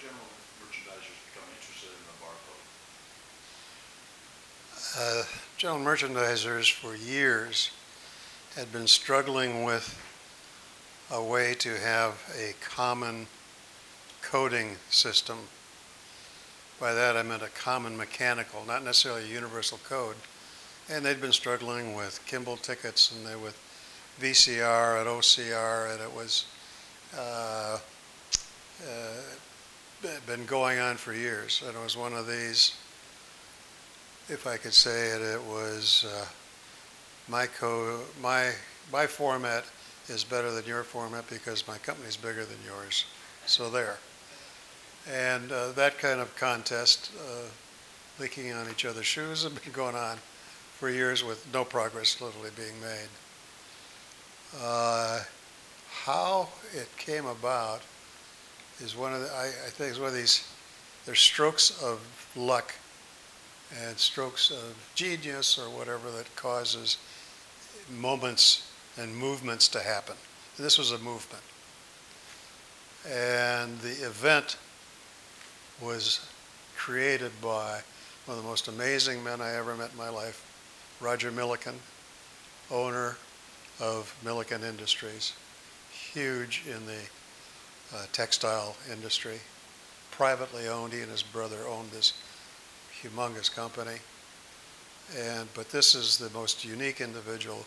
general merchandisers become interested in the barcode? General merchandisers for years had been struggling with a way to have a common coding system. By that I meant a common mechanical, not necessarily a universal code. And they'd been struggling with Kimball tickets and with VCR and OCR, and it was been going on for years. And it was one of these, if I could say it, it was my format is better than your format because my company's bigger than yours. So there. And that kind of contest, leaking on each other's shoes, had been going on for years with no progress literally being made. How it came about is one of the, I think it's one of these, there's strokes of luck and strokes of genius or whatever that causes moments and movements to happen. And this was a movement. And the event was created by one of the most amazing men I ever met in my life, Roger Milliken, owner of Milliken Industries, huge in the textile industry, privately owned. He and his brother owned this humongous company. But this is the most unique individual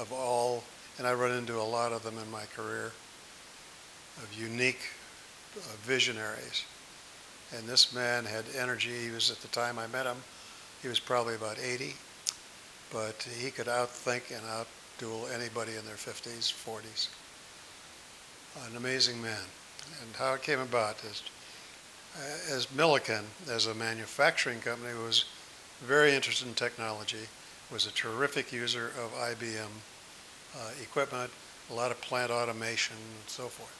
of all, and I run into a lot of them in my career, of unique visionaries. And this man had energy. He was, at the time I met him, he was probably about 80, but he could outthink and outduel anybody in their 50s, 40s. An amazing man. And how it came about is, as Milliken, as a manufacturing company, was very interested in technology, was a terrific user of IBM equipment, a lot of plant automation and so forth.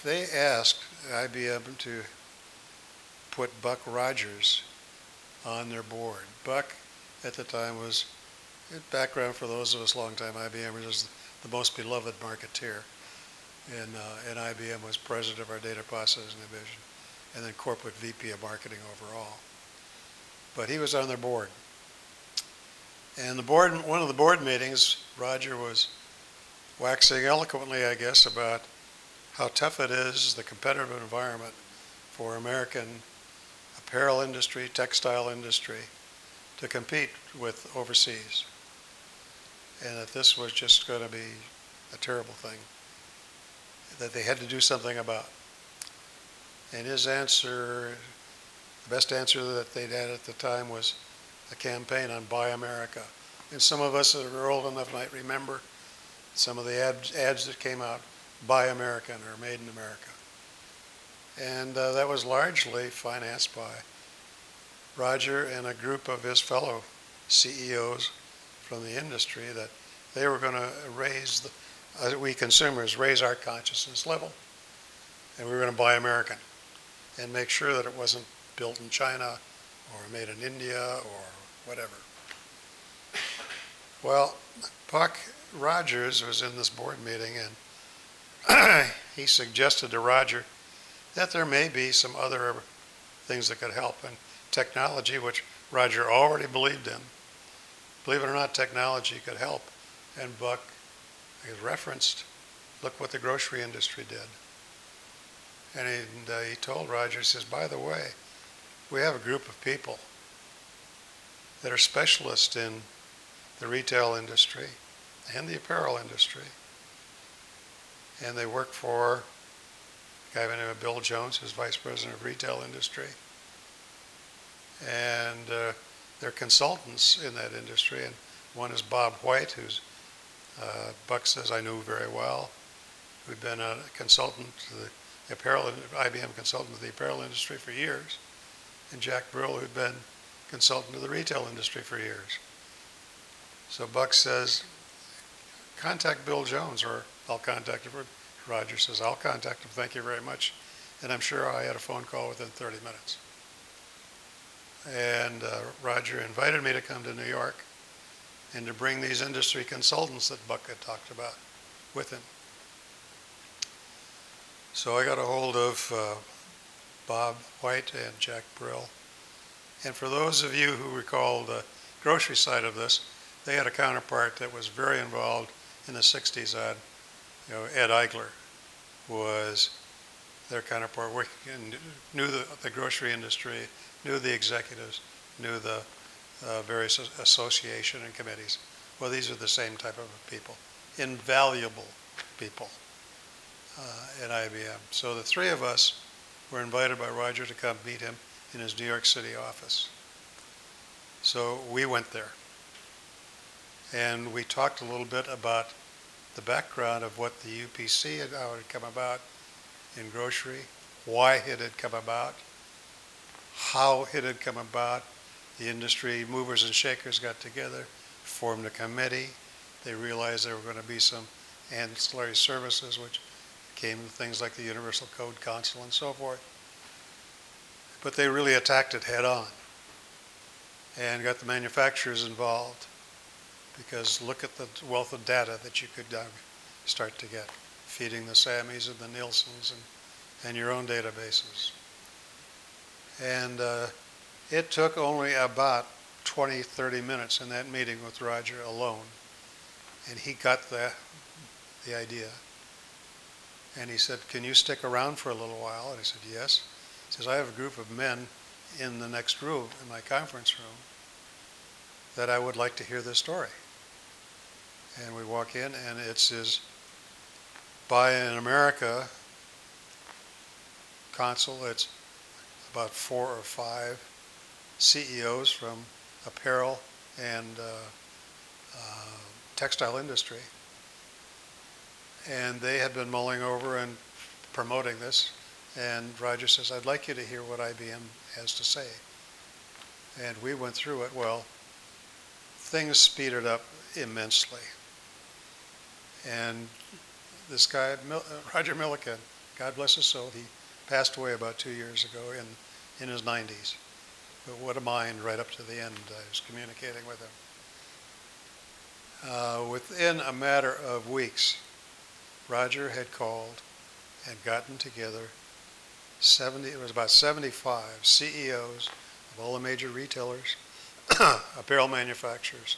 They asked IBM to put Buck Rogers on their board. Buck, at the time, was, background for those of us long-time IBMers, was the most beloved marketeer. And IBM was president of our data processing division and then corporate VP of marketing overall. But he was on their board. And the board, one of the board meetings, Roger was waxing eloquently, I guess, about how tough it is, the competitive environment for American apparel industry, textile industry, to compete with overseas. And that this was just going to be a terrible thing that they had to do something about. And his answer, the best answer that they'd had at the time, was a campaign on Buy America. And some of us that are old enough might remember some of the ads that came out, Buy American or Made in America. And that was largely financed by Roger and a group of his fellow CEOs from the industry, that they were going to raise, we consumers, raise our consciousness level, and we were going to buy American and make sure that it wasn't built in China or made in India or whatever. Well, Buck Rogers was in this board meeting, and he suggested to Roger that there may be some other things that could help, and technology, which Roger already believed in. Believe it or not, technology could help. And Buck referenced, look what the grocery industry did. And he told Roger, he says, by the way, we have a group of people that are specialists in the retail industry and the apparel industry. And they work for a guy by the name of Bill Jones, who's vice president of retail industry. And they're consultants in that industry. And one is Bob White, who's Buck says I knew very well, who'd been a consultant to the apparel, IBM consultant to the apparel industry for years, and Jack Brill, who'd been consultant to the retail industry for years. So Buck says, contact Bill Jones, or I'll contact him. Roger says, I'll contact him, thank you very much. And I'm sure I had a phone call within 30 minutes. And Roger invited me to come to New York and to bring these industry consultants that Buck had talked about with him. So I got a hold of Bob White and Jack Brill. And for those of you who recall the grocery side of this, they had a counterpart that was very involved in the 60s on, Ed Eigler was their counterpart, and knew the grocery industry, knew the executives, knew the various association and committees. Well, these are the same type of people, invaluable people at IBM. So the three of us were invited by Roger to come meet him in his New York City office. So we went there. And we talked a little bit about the background of what the UPC had, how it had come about in grocery, why it had come about, how it had come about. The industry movers and shakers got together, formed a committee. They realized there were going to be some ancillary services, which came to things like the Universal Code Council and so forth. But they really attacked it head on and got the manufacturers involved, because look at the wealth of data that you could start to get, feeding the Sammys and the Nielsen's and your own databases. And it took only about 20, 30 minutes in that meeting with Roger alone, and he got the idea. And he said, "Can you stick around for a little while?" And I said, "Yes." He says, "I have a group of men in the next room, in my conference room, that I would like to hear this story." And we walk in, and it's his Buy in America console. It's about 4 or 5 CEOs from apparel and textile industry. And they had been mulling over and promoting this. And Roger says, "I'd like you to hear what IBM has to say." And we went through it. Well, things speeded up immensely. And this guy, Roger Milliken, God bless his soul, he passed away about 2 years ago in his 90s. But what a mind right up to the end. I was communicating with him. Within a matter of weeks, Roger had called and gotten together it was about 75 CEOs of all the major retailers, apparel manufacturers,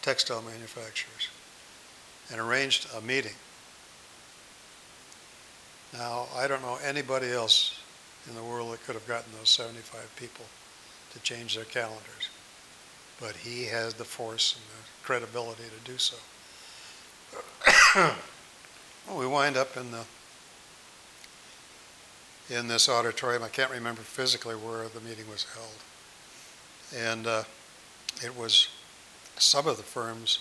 textile manufacturers, and arranged a meeting. Now, I don't know anybody else in the world that could have gotten those 75 people to change their calendars, but he has the force and the credibility to do so. We wind up in this auditorium. I can't remember physically where the meeting was held. And it was, some of the firms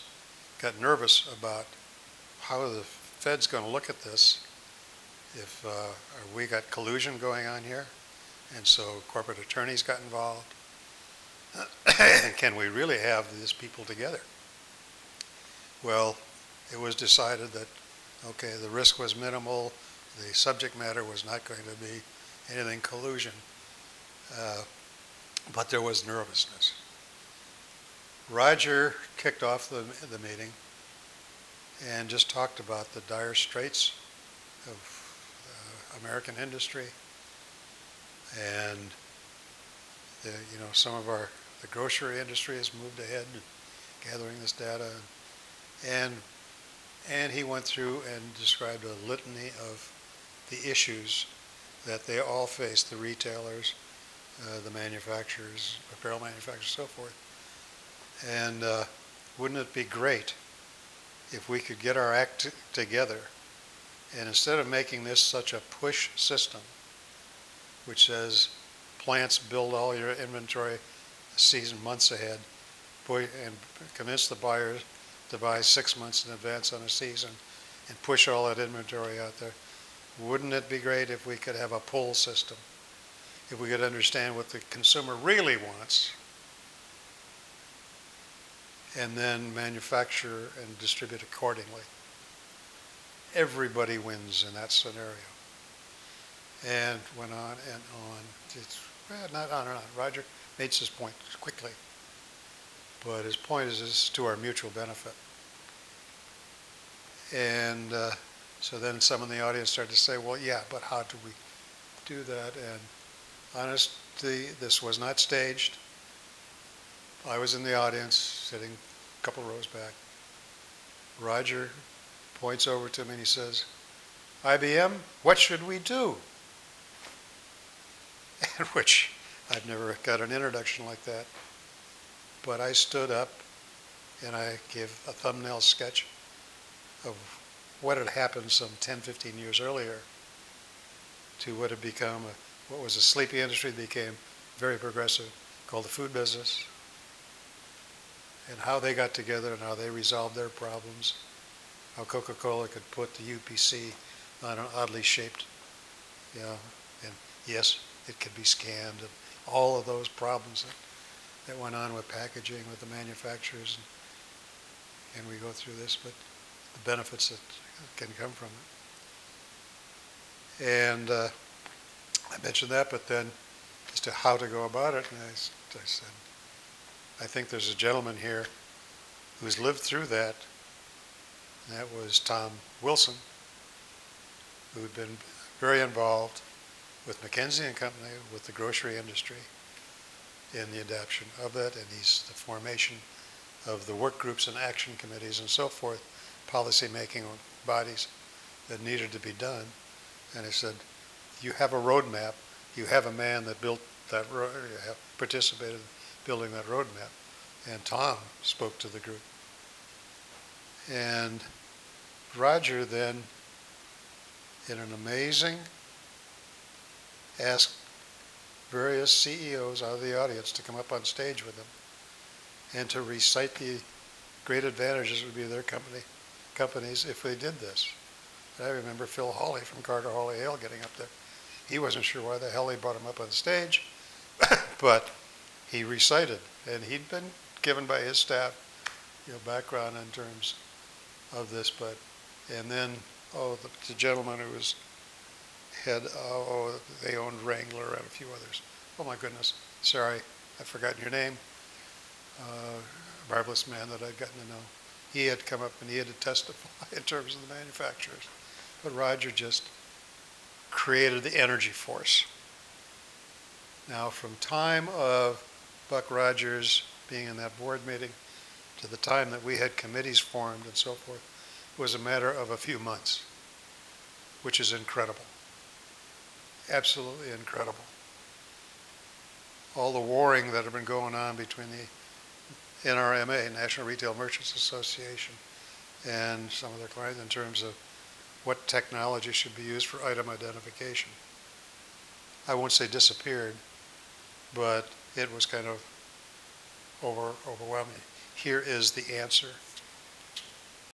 got nervous about how the Fed's going to look at this. If we got collusion going on here, and so corporate attorneys got involved. Can we really have these people together? Well, it was decided that, okay, the risk was minimal. The subject matter was not going to be anything collusion, but there was nervousness. Roger kicked off the meeting and just talked about the dire straits of American industry, and some of the grocery industry has moved ahead in gathering this data, and he went through and described a litany of the issues that they all face, the retailers, the manufacturers, apparel manufacturers, so forth. And wouldn't it be great if we could get our act together, and instead of making this such a push system, which says plants build all your inventory a season, months ahead, and convince the buyers to buy 6 months in advance on a season and push all that inventory out there. Wouldn't it be great if we could have a pull system? If we could understand what the consumer really wants, and then manufacture and distribute accordingly. Everybody wins in that scenario. And went on and on. Not on and on. Roger makes his point quickly. But his point is to our mutual benefit. And So then some in the audience started to say, well, yeah, but how do we do that? And honestly, this was not staged. I was in the audience, sitting a couple rows back. Roger points over to me and he says, IBM, what should we do? In which I've never got an introduction like that. But I stood up and I gave a thumbnail sketch of what had happened some 10, 15 years earlier to what had become, what was a sleepy industry that became very progressive, called the food business, and how they got together and how they resolved their problems, how Coca-Cola could put the UPC on an oddly shaped, and yes, it could be scanned, and all of those problems that went on with packaging, with the manufacturers, and we go through this, but the benefits that can come from it. And I mentioned that, but then as to how to go about it, and I said, I think there's a gentleman here who's lived through that, and that was Tom Wilson, who had been very involved with McKinsey and Company, with the grocery industry, in the adoption of it, and he's the formation of the work groups and action committees and so forth, policy making bodies that needed to be done. And I said, you have a roadmap, you have a man that built that road, participated in building that roadmap. And Tom spoke to the group. And Roger then, in an amazing, asked various CEOs out of the audience to come up on stage with him and to recite the great advantages would be their companies if they did this. I remember Phil Hawley from Carter Hawley Hale getting up there. He wasn't sure why the hell he brought him up on the stage, but he recited, and he'd been given by his staff, background in terms of this. But and then the gentleman who was head, they owned Wrangler and a few others. Oh my goodness, sorry, I've forgotten your name. Marvelous man that I'd gotten to know. He had come up and he had to testify in terms of the manufacturers. But Roger just created the energy force. Now, from time of Buck Rogers being in that board meeting to the time that we had committees formed and so forth, it was a matter of a few months, which is incredible. Absolutely incredible. All the warring that had been going on between the NRMA, National Retail Merchants Association, and some of their clients in terms of what technology should be used for item identification. I won't say disappeared, but it was kind of overwhelming. Here is the answer.